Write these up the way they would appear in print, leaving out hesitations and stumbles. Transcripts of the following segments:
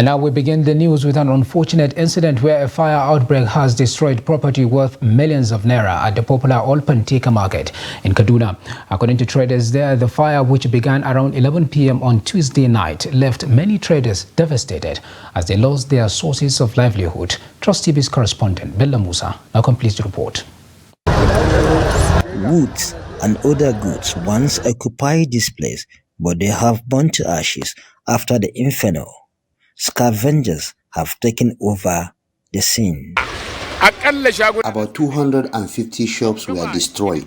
And now we begin the news with an unfortunate incident where a fire outbreak has destroyed property worth millions of naira at the popular Olpantika market in Kaduna. According to traders there, the fire, which began around 11 p.m. on Tuesday night, left many traders devastated as they lost their sources of livelihood. Trust TV's correspondent Bella Musa now completes the report. Woods and other goods once occupied this place, but they have burnt to ashes after the inferno. Scavengers have taken over the scene. About 250 shops were destroyed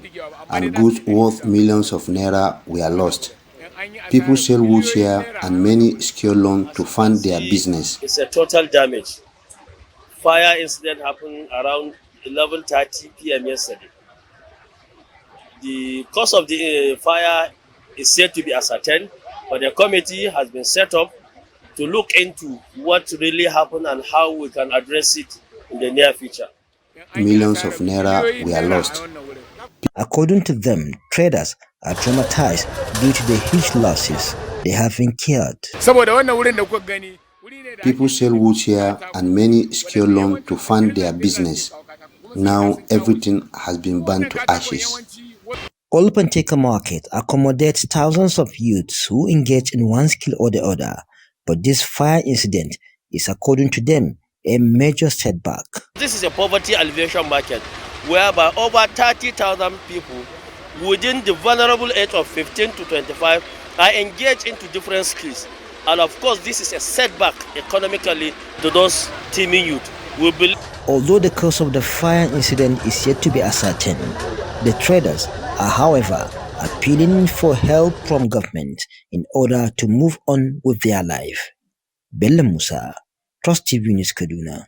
and goods worth millions of naira were lost. People sell woods here and many secure loans to fund their business. It's a total damage. Fire incident happened around 11:30 p.m. yesterday. The cause of the fire is said to be ascertained, but a committee has been set up to look into what really happened and how we can address it in the near future. Millions of naira were lost. According to them, traders are traumatized due to the huge losses they have incurred. People sell woods here and many secure loans to fund their business. Now everything has been burned to ashes. Olpantika market accommodates thousands of youths who engage in one skill or the other. But this fire incident is, according to them, a major setback. This is a poverty alleviation market whereby over 30,000 people within the vulnerable age of 15 to 25 are engaged into different skills. And of course, this is a setback economically to those teeming youth. Although the cause of the fire incident is yet to be ascertained, the traders are, however, appealing for help from government in order to move on with their life. Bella Musa, Trust TV News, Kaduna.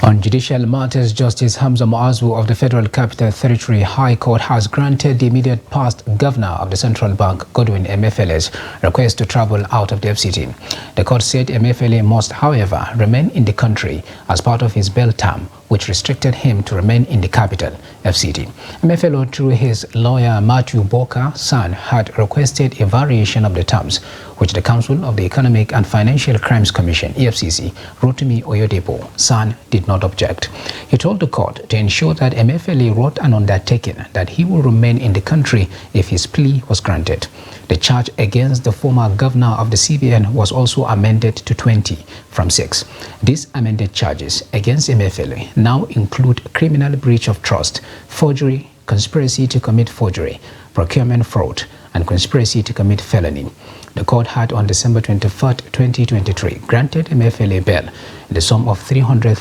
On judicial matters, Justice Hamza Muazu of the Federal Capital Territory High Court has granted the immediate past governor of the Central Bank, Godwin Emefiele's request to travel out of the FCT. The court said Emefiele must, however, remain in the country as part of his bail term, which restricted him to remain in the capital, FCT. Emefiele, through his lawyer Matthew Boka San, had requested a variation of the terms, which the Council of the Economic and Financial Crimes Commission, EFCC, Rotimi Oyedepo San did not object. He told the court to ensure that Emefiele wrote an undertaking that he will remain in the country if his plea was granted. The charge against the former governor of the CBN was also amended to 20 from 6. These amended charges against Emefiele now include criminal breach of trust, forgery, conspiracy to commit forgery, procurement fraud, and conspiracy to commit felony. The court had on December 23, 2023, granted Emefiele bail in the sum of 300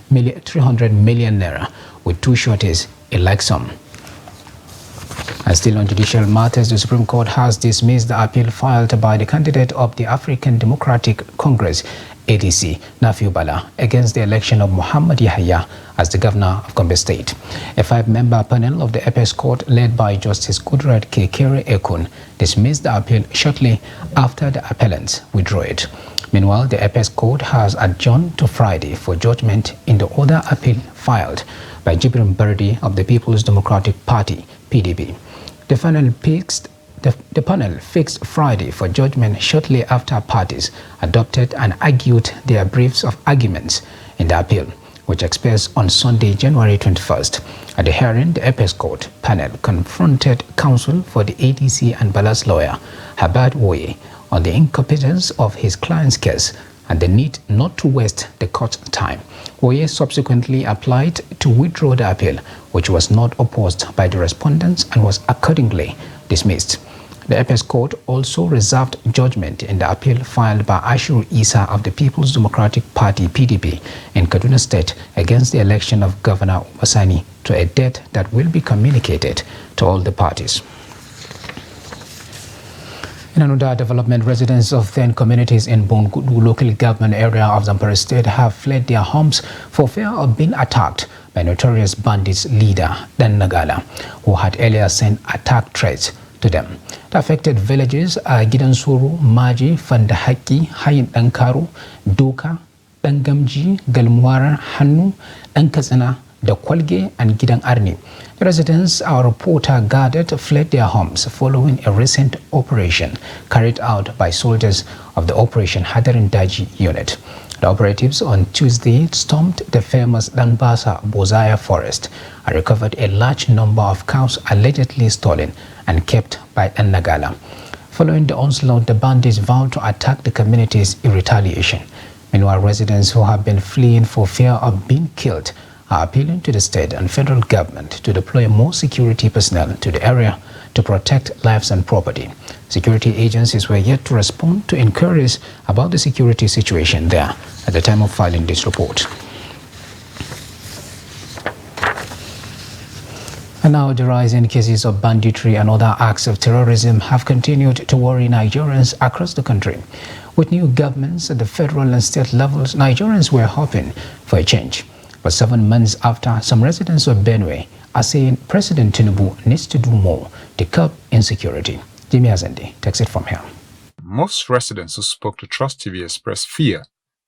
million naira, with two sureties in like sum. And still on judicial matters, the Supreme Court has dismissed the appeal filed by the candidate of the African Democratic Congress, ADC, Nafiu Bala, against the election of Muhammad Yahya as the governor of Gombe State. A 5-member panel of the Apex Court, led by Justice Kudrat Kekere Ekun, dismissed the appeal shortly after the appellants withdrew it. Meanwhile, the Apex Court has adjourned to Friday for judgment in the other appeal filed by Jibrin Bardi of the People's Democratic Party, PDP. The panel fixed Friday for judgment shortly after parties adopted and argued their briefs of arguments in the appeal, which expires on Sunday, January 21st. At the hearing, the Apex Court panel confronted counsel for the ADC and Bala's lawyer, Habad Woye, on the incompetence of his client's case and the need not to waste the court's time. Woye subsequently applied to withdraw the appeal, which was not opposed by the respondents and was accordingly dismissed. The Apex Court also reserved judgment in the appeal filed by Ashur Isa of the People's Democratic Party, PDP, in Kaduna State against the election of Governor Obasani to a date that will be communicated to all the parties. In another development, residents of 10 communities in Bongudu local government area of Zamfara State have fled their homes for fear of being attacked by notorious bandits leader Dan Nagala, who had earlier sent attack threats to them. The affected villages are Gidansuru, Maji, Fandahaki, Hayin Dankaru, Duka, Dangamji, Galmwara, Hannu, Dankasana, the Kwalge and Gidang Arni. The residents, our reporter gathered, fled their homes following a recent operation carried out by soldiers of the Operation Hadarin Daji unit. The operatives on Tuesday stormed the famous Danbasa Bozaya forest and recovered a large number of cows allegedly stolen and kept by Nagala. Following the onslaught, the bandits vowed to attack the communities in retaliation. Meanwhile, residents who have been fleeing for fear of being killed are appealing to the state and federal government to deploy more security personnel to the area to protect lives and property. Security agencies were yet to respond to inquiries about the security situation there at the time of filing this report. And now the rising cases of banditry and other acts of terrorism have continued to worry Nigerians across the country. With new governments at the federal and state levels, Nigerians were hoping for a change. But 7 months after, some residents of Benue are saying President Tinubu needs to do more to curb insecurity. Jimmy Azende takes it from here. Most residents who spoke to Trust TV expressed fear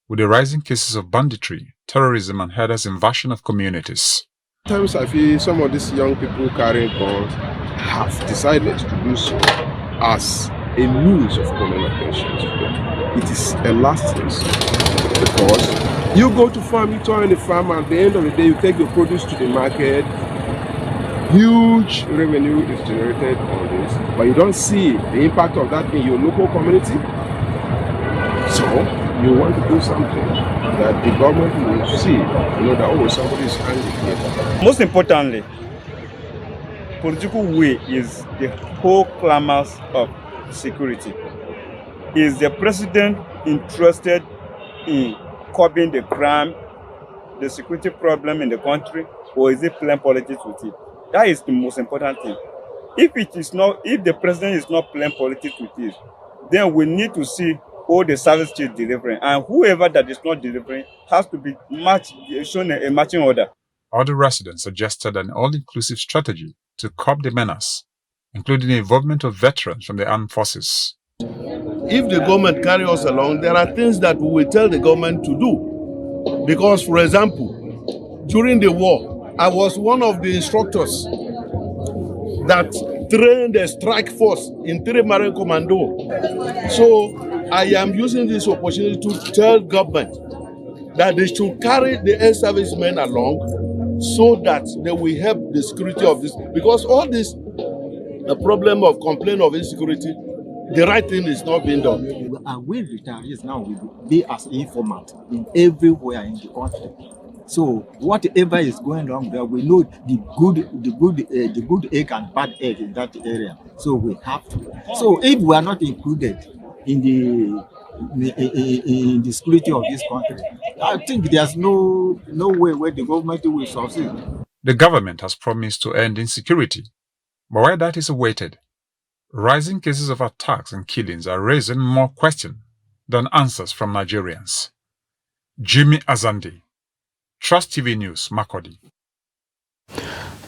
with the rising cases of banditry, terrorism and herders' invasion of communities. Sometimes I feel some of these young people carrying guns have decided to do so as a means of calling attention to them. It is a last resort because you go to farm, you toil in the farm, and at the end of the day, you take your produce to the market. Huge revenue is generated on this, but you don't see the impact of that in your local community. So you want to do something that the government will see, that, oh, somebody is angry here. Most importantly, political will is the whole clamors of security. Is the president interested in curbing the crime, the security problem in the country, or is it playing politics with it? That is the most important thing. If the president is not playing politics with it, then we need to see all the service chiefs delivering, and whoever that is not delivering has to be shown a matching order. Other residents suggested an all-inclusive strategy to curb the menace, including the involvement of veterans from the armed forces. If the government carry us along, there are things that we will tell the government to do. Because, for example, during the war, I was one of the instructors that trained a strike force in 3 Marine Commando. So I am using this opportunity to tell government that they should carry the air servicemen along so that they will help the security of this. Because all this problem of complaint of insecurity, the right thing is not being done. We retirees now will be as informant in everywhere in the country. So whatever is going wrong there, we know the good egg and bad egg in that area. So we have to. So if we are not included in the security of this country, I think there's no way where the government will succeed. The government has promised to end insecurity, but while that is awaited, rising cases of attacks and killings are raising more questions than answers from Nigerians. Jimmy Azandi, Trust TV News, Makurdi.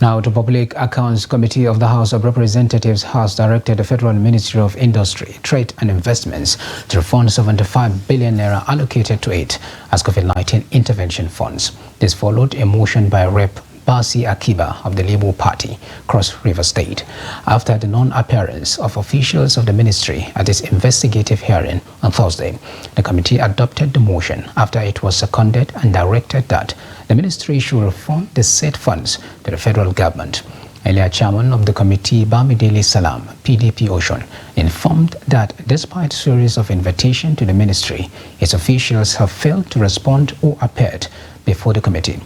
Now, the Public Accounts Committee of the House of Representatives has directed the Federal Ministry of Industry, Trade and Investments to refund 75 billion naira allocated to it as COVID-19 intervention funds. This followed a motion by Rep. Basi Akiba of the Labour Party, Cross River State, after the non-appearance of officials of the ministry at its investigative hearing on Thursday. The committee adopted the motion after it was seconded and directed that the ministry should refund the said funds to the federal government. Earlier, chairman of the committee, Bamidele Salam, PDP Ocean, informed that despite a series of invitations to the ministry, its officials have failed to respond or appeared before the committee.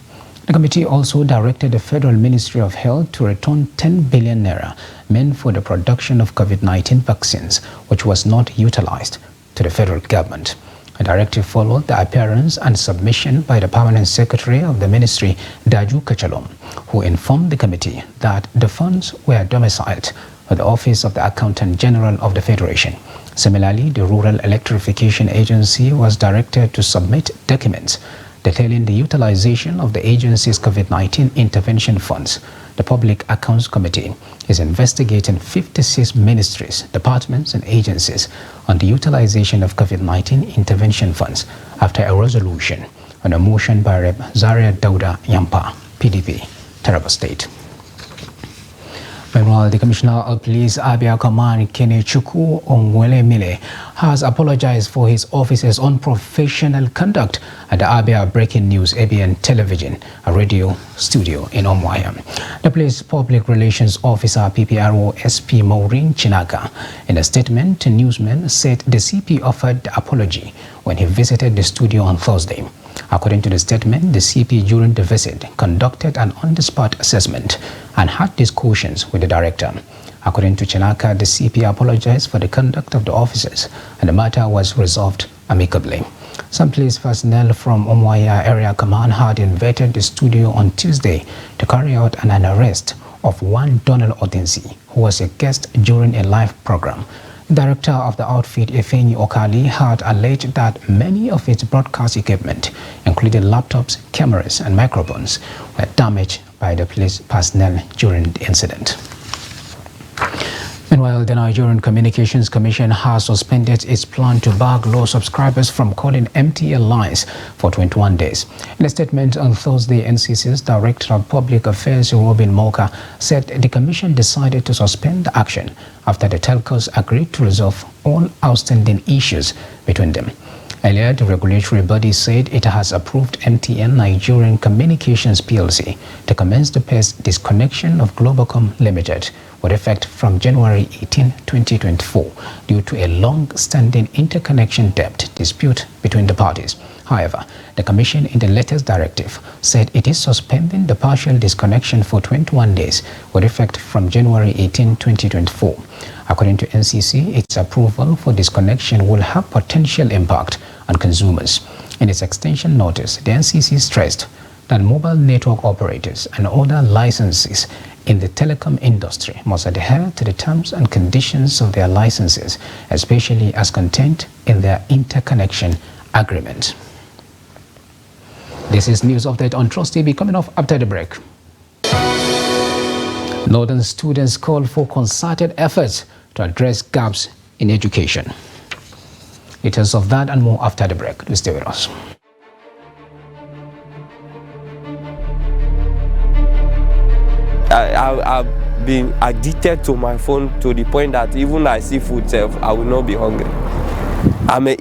The committee also directed the Federal Ministry of Health to return 10 billion naira meant for the production of COVID-19 vaccines, which was not utilized, to the federal government. A directive followed the appearance and submission by the Permanent Secretary of the Ministry, Daju Kachalom, who informed the committee that the funds were domiciled at the Office of the Accountant General of the Federation. Similarly, the Rural Electrification Agency was directed to submit documents detailing the utilization of the agency's COVID-19 intervention funds. The Public Accounts Committee is investigating 56 ministries, departments and agencies on the utilization of COVID-19 intervention funds after a resolution on a motion by Rep. Zaria Dauda Yampa PDP, Taraba State. Meanwhile, the Commissioner of Police, Abia Command, Kenechukwu Onwelemile, has apologized for his officer's unprofessional conduct at the Abia Breaking News ABN Television, a radio studio in Umuahia. The police public relations officer, PPRO SP Maureen Chinaka, in a statement to newsmen, said the CP offered the apology when he visited the studio on Thursday. According to the statement, the CP during the visit conducted an on-the-spot assessment and had discussions with the director. According to Chinaka, the CP apologized for the conduct of the officers and the matter was resolved amicably. Some police personnel from Umuahia Area Command had invaded the studio on Tuesday to carry out an arrest of one Donald Odensi, who was a guest during a live program. Director of the outfit, Ifeanyi Okali, had alleged that many of its broadcast equipment, including laptops, cameras, and microphones, were damaged by the police personnel during the incident. Meanwhile, the Nigerian Communications Commission has suspended its plan to bar Glo subscribers from calling MTN lines for 21 days. In a statement on Thursday, NCC's Director of Public Affairs, Robin Moka, said the Commission decided to suspend the action after the telcos agreed to resolve all outstanding issues between them. Earlier, the regulatory body said it has approved MTN Nigerian Communications PLC to commence the pairs disconnection of Globacom Limited with effect from January 18, 2024 due to a long-standing interconnection debt dispute between the parties. However, the Commission in the latest directive said it is suspending the partial disconnection for 21 days with effect from January 18, 2024. According to NCC, its approval for disconnection will have potential impact on consumers. In its extension notice, the NCC stressed that mobile network operators and other licenses in the telecom industry must adhere to the terms and conditions of their licenses, especially as contained in their interconnection agreement. This is News Update on Trust TV, coming off after the break. Northern students call for concerted efforts to address gaps in education. Details of that and more after the break. Please stay with us. I've been addicted to my phone to the point that even I see food self, I will not be hungry. I may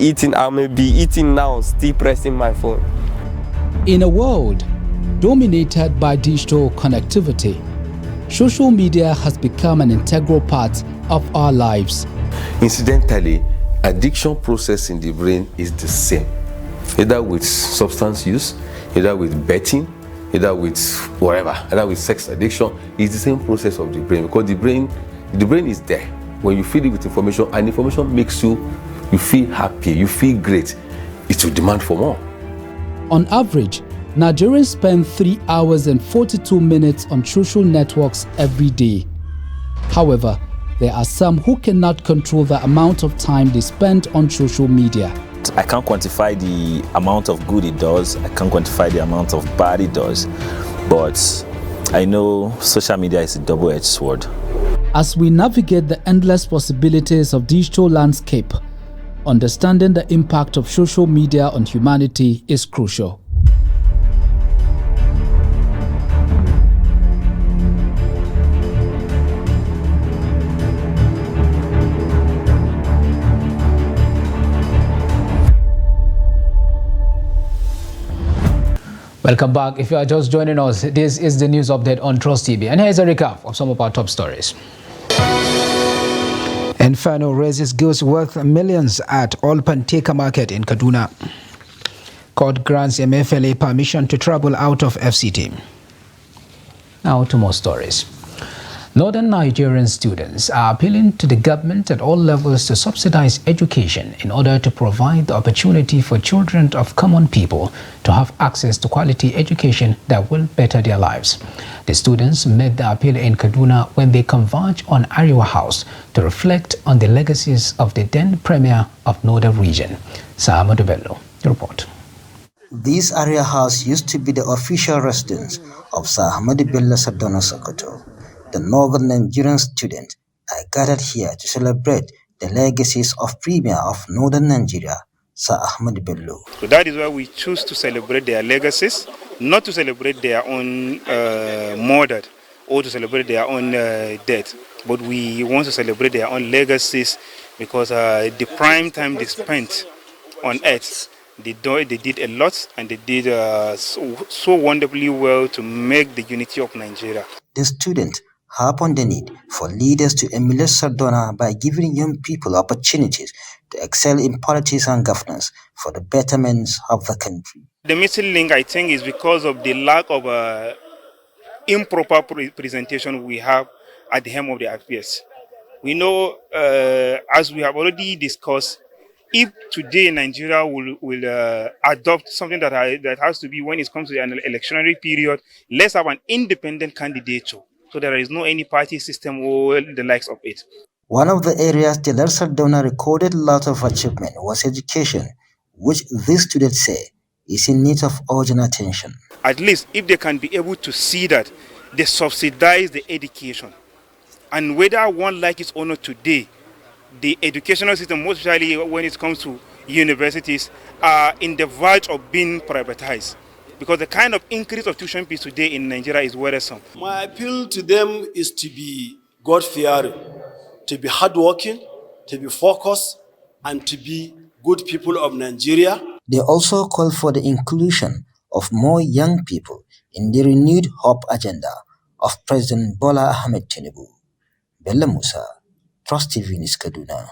be eating now, still pressing my phone. In a world dominated by digital connectivity, social media has become an integral part of our lives. Incidentally, addiction process in the brain is the same, either with substance use, either with betting, either with whatever, either with sex addiction. It's the same process of the brain, because the brain is there. When you feed it with information, and information makes you feel happy, you feel great, it will demand for more. On average, Nigerians spend 3 hours and 42 minutes on social networks every day. However, there are some who cannot control the amount of time they spend on social media. I can't quantify the amount of good it does. I can't quantify the amount of bad it does. But I know social media is a double-edged sword. As we navigate the endless possibilities of digital landscape, understanding the impact of social media on humanity is crucial. Welcome back. If you are just joining us, this is the news update on Trust TV. And here's a recap of some of our top stories. Inferno raises goods worth millions at All Panteka Market in Kaduna. Court grants Emefiele permission to travel out of FCT. Now to more stories. Northern Nigerian students are appealing to the government at all levels to subsidize education in order to provide the opportunity for children of common people to have access to quality education that will better their lives. The students made the appeal in Kaduna when they converged on Ariwa House to reflect on the legacies of the then Premier of Northern Region. Sahamadu Bello, the report. This area house used to be the official residence of Sir Ahmadu Bello Sardauna Sokoto. The Northern Nigerian students are gathered here to celebrate the legacies of Premier of Northern Nigeria, Sir Ahmadu Bello. So that is why we choose to celebrate their legacies not to celebrate their own murder or to celebrate their own death, but we want to celebrate their own legacies, because the prime time they spent on earth, they did a lot, and they did so wonderfully well to make the unity of Nigeria. The students harp on the need for leaders to emulate Sardauna by giving young people opportunities to excel in politics and governance for the betterment of the country. The missing link, I think, is because of the lack of improper presentation we have at the helm of the affairs. We know, as we have already discussed, if today Nigeria will adopt something that has to be, when it comes to an electionary period, let's have an independent candidate, so there is no any party system or the likes of it. One of the areas General Sardauna recorded a lot of achievement was education, which these students say is in need of urgent attention. At least if they can be able to see that they subsidize the education, and whether one like it or not today, the educational system, most especially when it comes to universities, are in the verge of being privatized, because the kind of increase of tuition fees today in Nigeria is worrisome. My appeal to them is to be God-fearing, to be hardworking, to be focused, and to be good people of Nigeria. They also call for the inclusion of more young people in the renewed hope agenda of President Bola Ahmed Tinubu. Bella Musa, Trust TV News, Kaduna.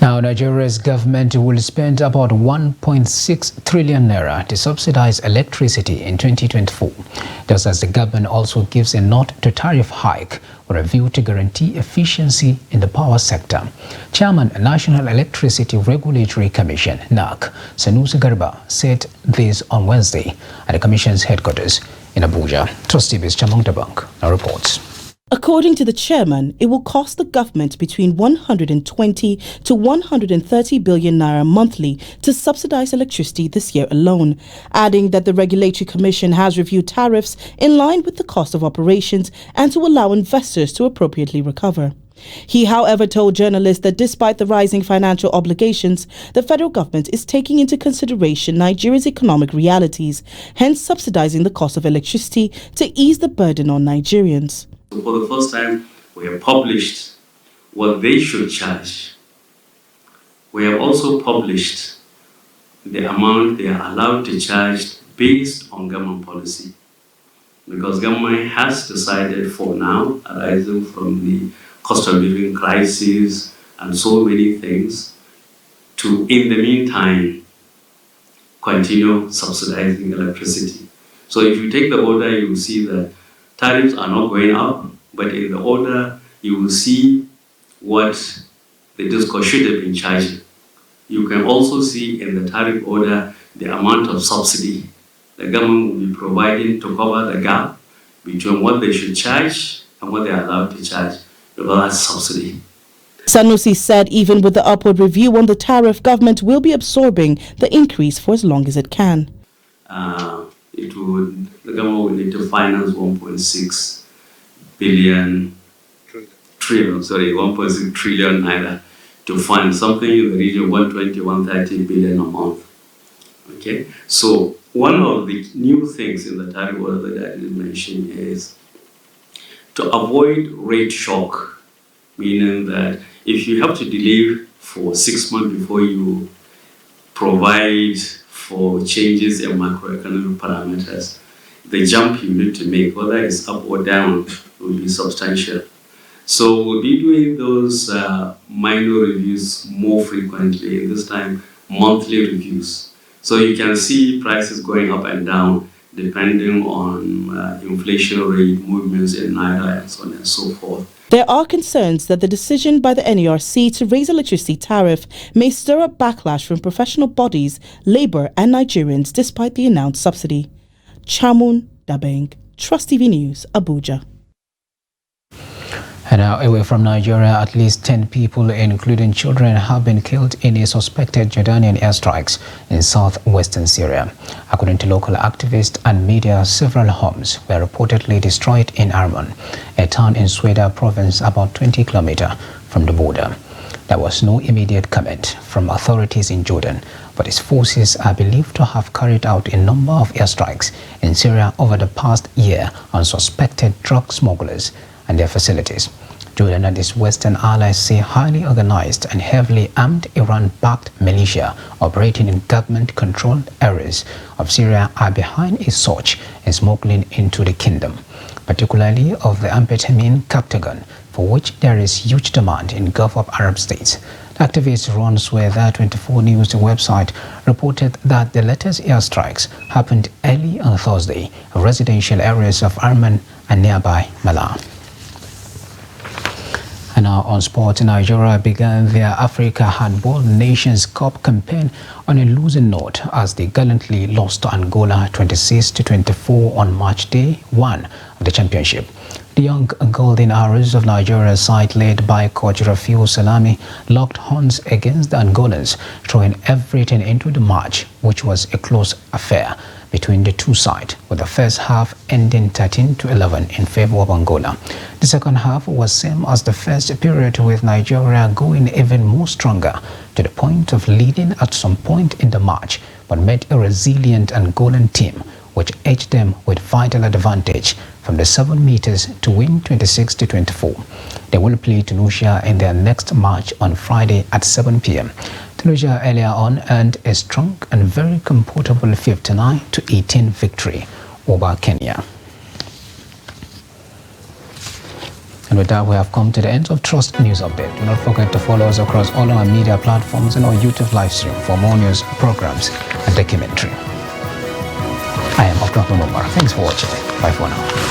Now, Nigeria's government will spend about 1.6 trillion naira to subsidize electricity in 2024, just as the government also gives a nod to tariff hike with a view to guarantee efficiency in the power sector. Chairman, National Electricity Regulatory Commission, NERC, Sanusi Garba, said this on Wednesday at the Commission's headquarters in Abuja. Trust TV's Chamong Dabang now reports. According to the chairman, it will cost the government between 120 to 130 billion naira monthly to subsidize electricity this year alone, adding that the Regulatory Commission has reviewed tariffs in line with the cost of operations and to allow investors to appropriately recover. He, however, told journalists that despite the rising financial obligations, the federal government is taking into consideration Nigeria's economic realities, hence subsidizing the cost of electricity to ease the burden on Nigerians. So for the first time, we have published what they should charge. We have also published the amount they are allowed to charge based on government policy. Because government has decided for now, arising from the cost of living crisis and so many things, to, in the meantime, continue subsidizing electricity. So if you take the order, you will see that tariffs are not going up, but in the order, you will see what the DISCO should have been charging. You can also see in the tariff order the amount of subsidy the government will be providing to cover the gap between what they should charge and what they are allowed to charge, because that's subsidy. Sanusi said even with the upward review on the tariff, government will be absorbing the increase for as long as it can. The government will need to finance 1.6 trillion naira to fund something in the region of 120, 130 billion a month. Okay, so one of the new things in the tariff order that I did mention is to avoid rate shock, meaning that if you have to delay for 6 months before you provide for changes in macroeconomic parameters, the jump you need to make, whether it's up or down, will be substantial. So we'll be doing those minor reviews more frequently, this time monthly reviews. So you can see prices going up and down depending on inflation rate, movements in Naira, and so on and so forth. There are concerns that the decision by the NERC to raise electricity tariff may stir up backlash from professional bodies, labour and Nigerians despite the announced subsidy. Chamun Dabeng, Trust TV News, Abuja. And now, away from Nigeria, at least 10 people, including children, have been killed in a suspected Jordanian airstrikes in southwestern Syria. According to local activists and media, several homes were reportedly destroyed in Armon, a town in Sweda province about 20 kilometers from the border. There was no immediate comment from authorities in Jordan, but its forces are believed to have carried out a number of airstrikes in Syria over the past year on suspected drug smugglers and their facilities. Jordan and its Western allies say highly organized and heavily armed Iran-backed militia operating in government-controlled areas of Syria are behind a surge in smuggling into the kingdom, particularly of the amphetamine captagon, for which there is huge demand in Gulf of Arab states. The activist Ron Swether 24 News website reported that the latest airstrikes happened early on Thursday in residential areas of Amman and nearby Mala. And now on sport, Nigeria began their Africa Handball Nations Cup campaign on a losing note as they gallantly lost to Angola 26-24 on match day 1 of the championship. The young Golden Arrows of Nigeria side led by coach Rafiu Salami locked horns against the Angolans, throwing everything into the match, which was a close affair between the two sides, with the first half ending 13-11 in favor of Angola. The second half was same as the first period, with Nigeria going even more stronger to the point of leading at some point in the match, but met a resilient Angolan team which edged them with vital advantage from the 7 meters to win 26-24. They will play Tunisia in their next match on Friday at 7 p.m. Tunisia earlier on earned a strong and very comfortable 59-18 victory over Kenya. And with that, we have come to the end of Trust News Update. Do not forget to follow us across all our media platforms and our YouTube live stream for more news, programs, and documentary. I am Abdullah Umar. Thanks for watching. Bye for now.